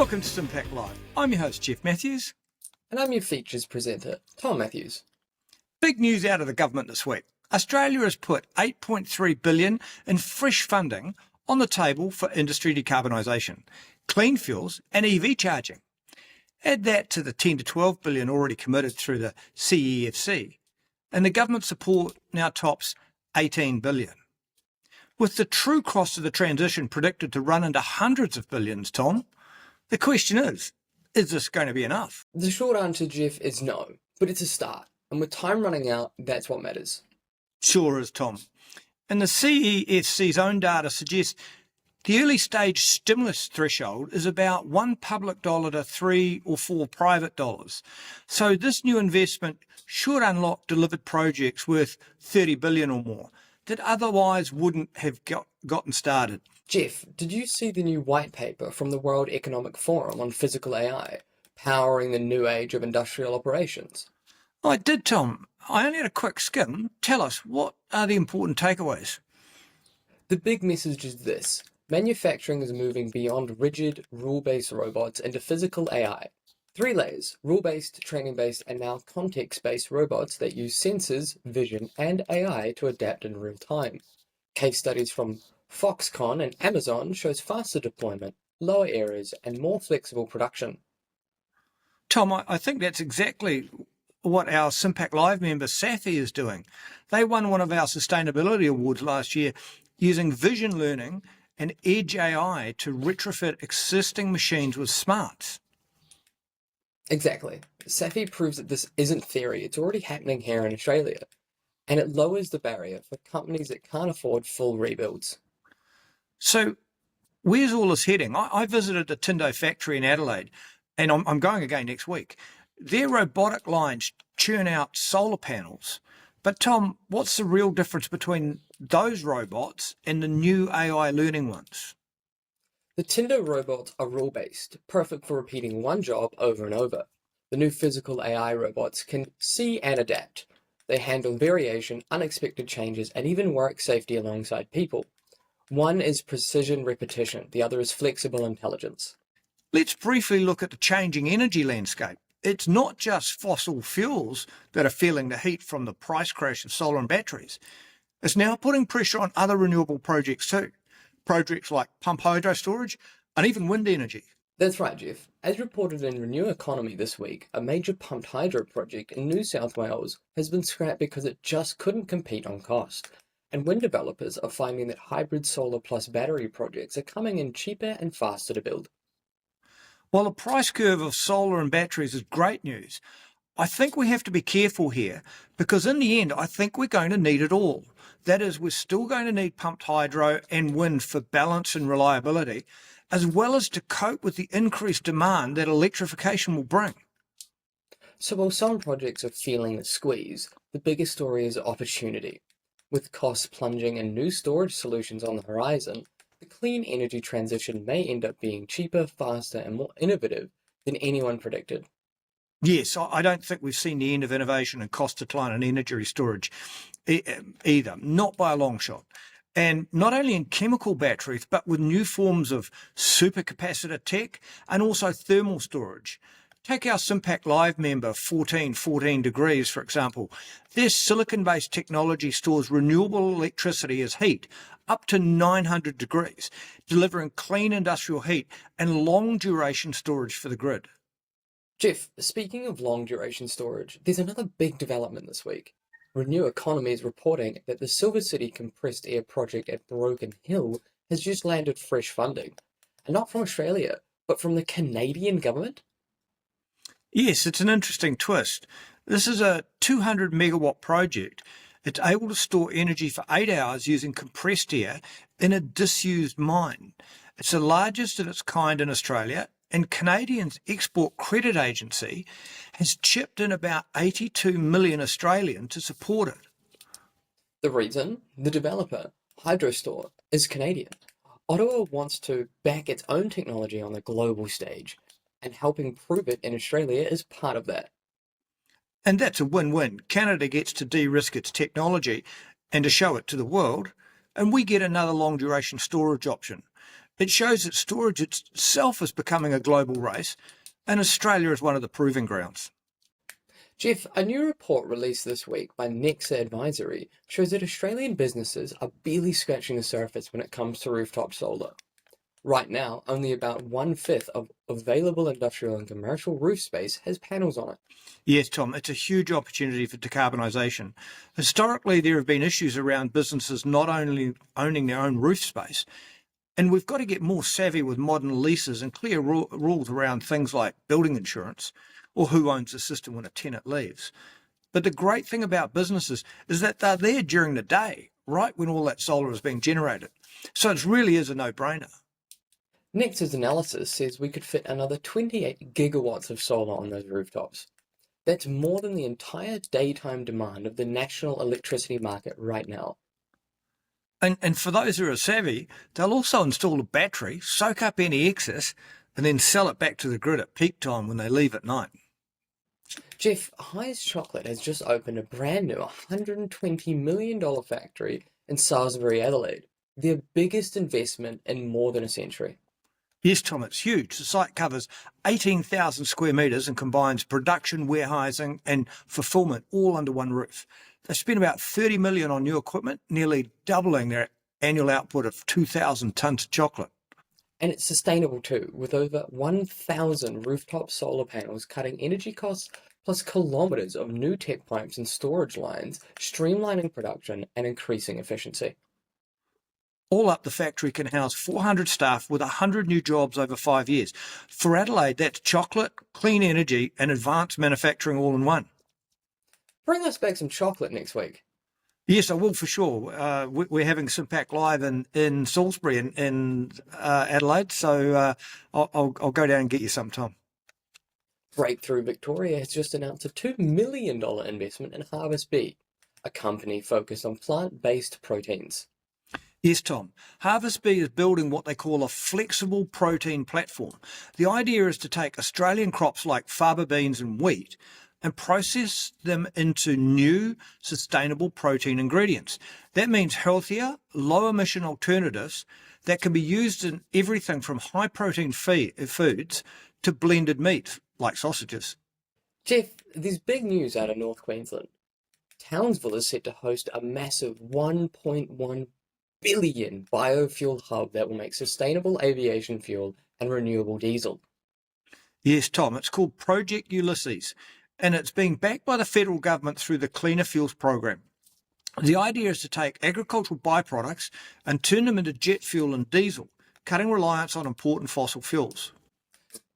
Welcome to SIM-PAC Live. I'm your host, Geoff Matthews. And I'm your features presenter, Tom Matthews. Big news out of the government this week. Australia has put $8.3 billion in fresh funding on the table for industry decarbonisation, clean fuels and EV charging. Add that to the $10 to $12 billion already committed through the CEFC, and the government support now tops $18 billion. With the true cost of the transition predicted to run into hundreds of billions, Tom, the question is this going to be enough? The short answer, Geoff, is no, but it's a start. And with time running out, that's what matters. Sure is, Tom. And the CEFC's own data suggests the early stage stimulus threshold is about one public dollar to 3 or 4 private dollars. So this new investment should unlock delivered projects worth $30 billion or more that otherwise wouldn't have gotten started. Geoff, did you see the new white paper from the World Economic Forum on physical AI, powering the new age of industrial operations? I did, Tom. I only had a quick skim. Tell us, what are the important takeaways? The big message is this. Manufacturing is moving beyond rigid, rule-based robots into physical AI. 3 layers, rule-based, training-based, and now context-based robots that use sensors, vision, and AI to adapt in real time. Case studies from Foxconn and Amazon shows faster deployment, lower errors, and more flexible production. Tom, I think that's exactly what our SIM-PAC Live member SAPHI is doing. They won one of our sustainability awards last year using vision learning and edge AI to retrofit existing machines with smarts. Exactly. SAPHI proves that this isn't theory, it's already happening here in Australia. And it lowers the barrier for companies that can't afford full rebuilds. So where's all this heading? I visited the Tindo factory in Adelaide, and I'm going again next week. Their robotic lines churn out solar panels. But Tom, what's the real difference between those robots and the new AI learning ones? The Tindo robots are rule-based, perfect for repeating one job over and over. The new physical AI robots can see and adapt. They handle variation, unexpected changes, and even work safety alongside people. One is precision repetition, the other is flexible intelligence. Let's briefly look at the changing energy landscape. It's not just fossil fuels that are feeling the heat from the price crash of solar and batteries. It's now putting pressure on other renewable projects too. Projects like pump hydro storage and even wind energy. That's right, Geoff. As reported in Renew Economy this week, a major pumped hydro project in New South Wales has been scrapped because it just couldn't compete on cost. And wind developers are finding that hybrid solar plus battery projects are coming in cheaper and faster to build. While the price curve of solar and batteries is great news, I think we have to be careful here because in the end, I think we're going to need it all. That is, we're still going to need pumped hydro and wind for balance and reliability, as well as to cope with the increased demand that electrification will bring. So while some projects are feeling the squeeze, the biggest story is opportunity. With costs plunging and new storage solutions on the horizon, the clean energy transition may end up being cheaper, faster, and more innovative than anyone predicted. Yes, I don't think we've seen the end of innovation and cost decline in energy storage either, not by a long shot. And not only in chemical batteries, but with new forms of supercapacitor tech and also thermal storage. Take our SIM-PAC Live member 1414 Degrees, for example. Their silicon-based technology stores renewable electricity as heat up to 900 degrees, delivering clean industrial heat and long-duration storage for the grid. Geoff, speaking of long-duration storage, there's another big development this week. Renew Economy is reporting that the Silver City compressed air project at Broken Hill has just landed fresh funding. And not from Australia, but from the Canadian government. Yes, it's an interesting twist. This is a 200 megawatt project. It's able to store energy for 8 hours using compressed air in a disused mine. It's the largest of its kind in Australia, and Canadian's Export Credit Agency has chipped in about 82 million Australian to support it. The reason? The developer, Hydrostore, is Canadian. Ottawa wants to back its own technology on the global stage, and helping prove it in Australia is part of that. And that's a win-win. Canada gets to de-risk its technology and to show it to the world, and we get another long-duration storage option. It shows that storage itself is becoming a global race, and Australia is one of the proving grounds. Geoff, a new report released this week by Nexa Advisory shows that Australian businesses are barely scratching the surface when it comes to rooftop solar. Right now, only about 1/5 of available industrial and commercial roof space has panels on it. Yes, Tom, it's a huge opportunity for decarbonisation. Historically, there have been issues around businesses not only owning their own roof space, and we've got to get more savvy with modern leases and clear rules around things like building insurance or who owns the system when a tenant leaves. But the great thing about businesses is that they're there during the day, right when all that solar is being generated. So it really is a no-brainer. Nexa's analysis says we could fit another 28 gigawatts of solar on those rooftops. That's more than the entire daytime demand of the national electricity market right now. And for those who are savvy, they'll also install a battery, soak up any excess, and then sell it back to the grid at peak time when they leave at night. Geoff, High's Chocolate has just opened a brand new $120 million factory in Salisbury, Adelaide, their biggest investment in more than a century. Yes, Tom, it's huge. The site covers 18,000 square metres and combines production, warehousing and fulfilment all under one roof. They spent about $30 million on new equipment, nearly doubling their annual output of 2,000 tonnes of chocolate. And it's sustainable too, with over 1,000 rooftop solar panels cutting energy costs, plus kilometres of new tech pipes and storage lines, streamlining production and increasing efficiency. All up, the factory can house 400 staff with 100 new jobs over 5 years. For Adelaide, that's chocolate, clean energy and advanced manufacturing all in one. Bring us back some chocolate next week. Yes, I will for sure. We're having SIM-PAC live in Salisbury in Adelaide, so I'll go down and get you some, Tom. Breakthrough Victoria has just announced a $2 million investment in Harvest Bee, a company focused on plant-based proteins. Yes, Tom. Harvest Bee is building what they call a flexible protein platform. The idea is to take Australian crops like faba beans and wheat and process them into new sustainable protein ingredients. That means healthier, low-emission alternatives that can be used in everything from high-protein foods to blended meat, like sausages. Geoff, there's big news out of North Queensland. Townsville is set to host a massive 1.1 billion biofuel hub that will make sustainable aviation fuel and renewable diesel. Yes, Tom, it's called Project Ulysses, and it's being backed by the federal government through the Cleaner Fuels program. The idea is to take agricultural byproducts and turn them into jet fuel and diesel, cutting reliance on important fossil fuels.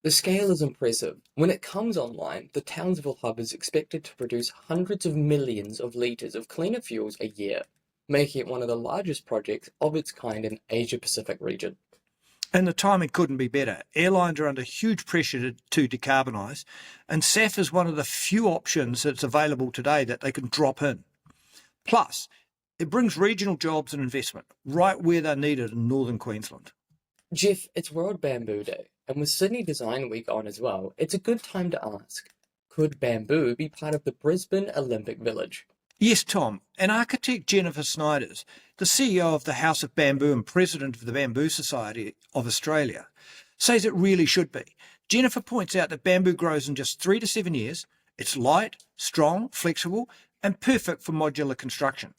The scale is impressive. When it comes online, the Townsville hub is expected to produce hundreds of millions of litres of cleaner fuels a year, making it one of the largest projects of its kind in Asia-Pacific region. And the timing couldn't be better. Airlines are under huge pressure to decarbonise, and SAF is one of the few options that's available today that they can drop in. Plus, it brings regional jobs and investment right where they're needed in northern Queensland. Geoff, it's World Bamboo Day, and with Sydney Design Week on as well, it's a good time to ask, could bamboo be part of the Brisbane Olympic Village? Yes, Tom, and architect Jennifer Snyders, the CEO of the House of Bamboo and president of the Bamboo Society of Australia, says it really should be. Jennifer points out that bamboo grows in just 3 to 7 years. It's light, strong, flexible, and perfect for modular construction.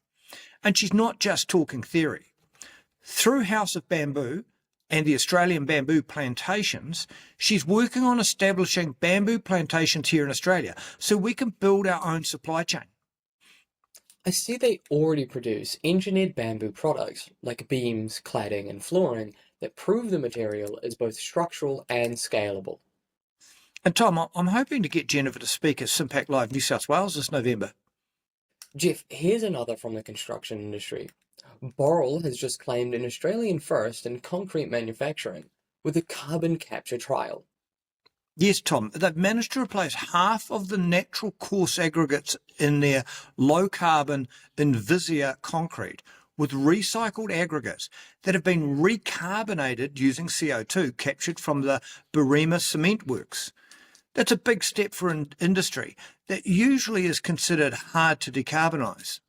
And she's not just talking theory. Through House of Bamboo and the Australian Bamboo Plantations, she's working on establishing bamboo plantations here in Australia so we can build our own supply chain. I see they already produce engineered bamboo products like beams, cladding and flooring that prove the material is both structural and scalable. And Tom, I'm hoping to get Jennifer to speak at SIM-PAC Live New South Wales this November. Geoff, here's another from the construction industry. Boral has just claimed an Australian first in concrete manufacturing with a carbon capture trial. Yes, Tom, they've managed to replace half of the natural coarse aggregates in their low-carbon Invisia concrete with recycled aggregates that have been recarbonated using CO2 captured from the Berrima cement works. That's a big step for an industry that usually is considered hard to decarbonise.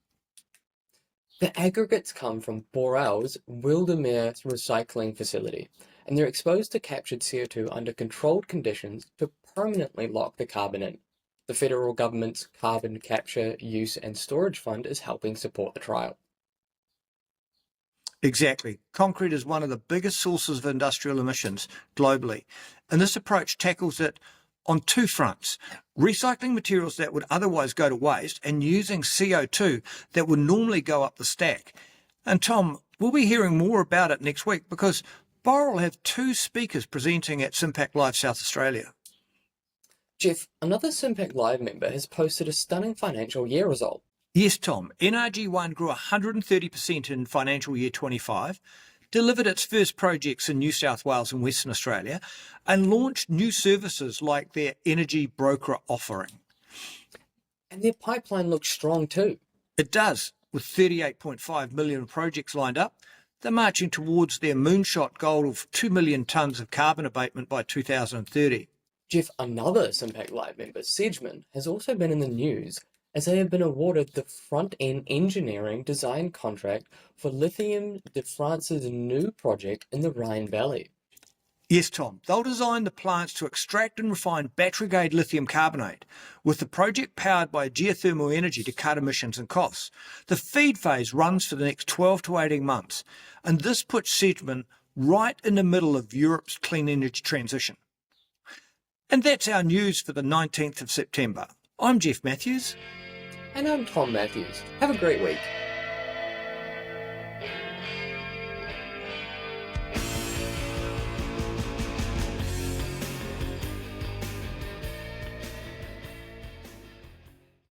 The aggregates come from Boral's Wildermere recycling facility, and they're exposed to captured CO2 under controlled conditions to permanently lock the carbon in. The federal government's Carbon Capture, Use and Storage Fund is helping support the trial. Exactly. Concrete is one of the biggest sources of industrial emissions globally, and this approach tackles it on two fronts: recycling materials that would otherwise go to waste and using CO2 that would normally go up the stack. And Tom, we'll be hearing more about it next week because Boral will have two speakers presenting at SIM-PAC Live South Australia. Geoff, another SIM-PAC Live member has posted a stunning financial year result. Yes, Tom. NRG1 grew 130% in financial year 25, delivered its first projects in New South Wales and Western Australia, and launched new services like their energy broker offering. And their pipeline looks strong too. It does, with 38.5 million projects lined up. They're marching towards their moonshot goal of 2 million tonnes of carbon abatement by 2030. Geoff, another SIM-PAC Live member, Sedgman, has also been in the news as they have been awarded the front-end engineering design contract for Lithium de France's new project in the Rhine Valley. Yes, Tom. They'll design the plants to extract and refine battery-grade lithium carbonate, with the project powered by geothermal energy to cut emissions and costs. The feed phase runs for the next 12 to 18 months, and this puts Sedgman right in the middle of Europe's clean energy transition. And that's our news for the 19th of September. I'm Geoff Matthews. And I'm Tom Matthews. Have a great week.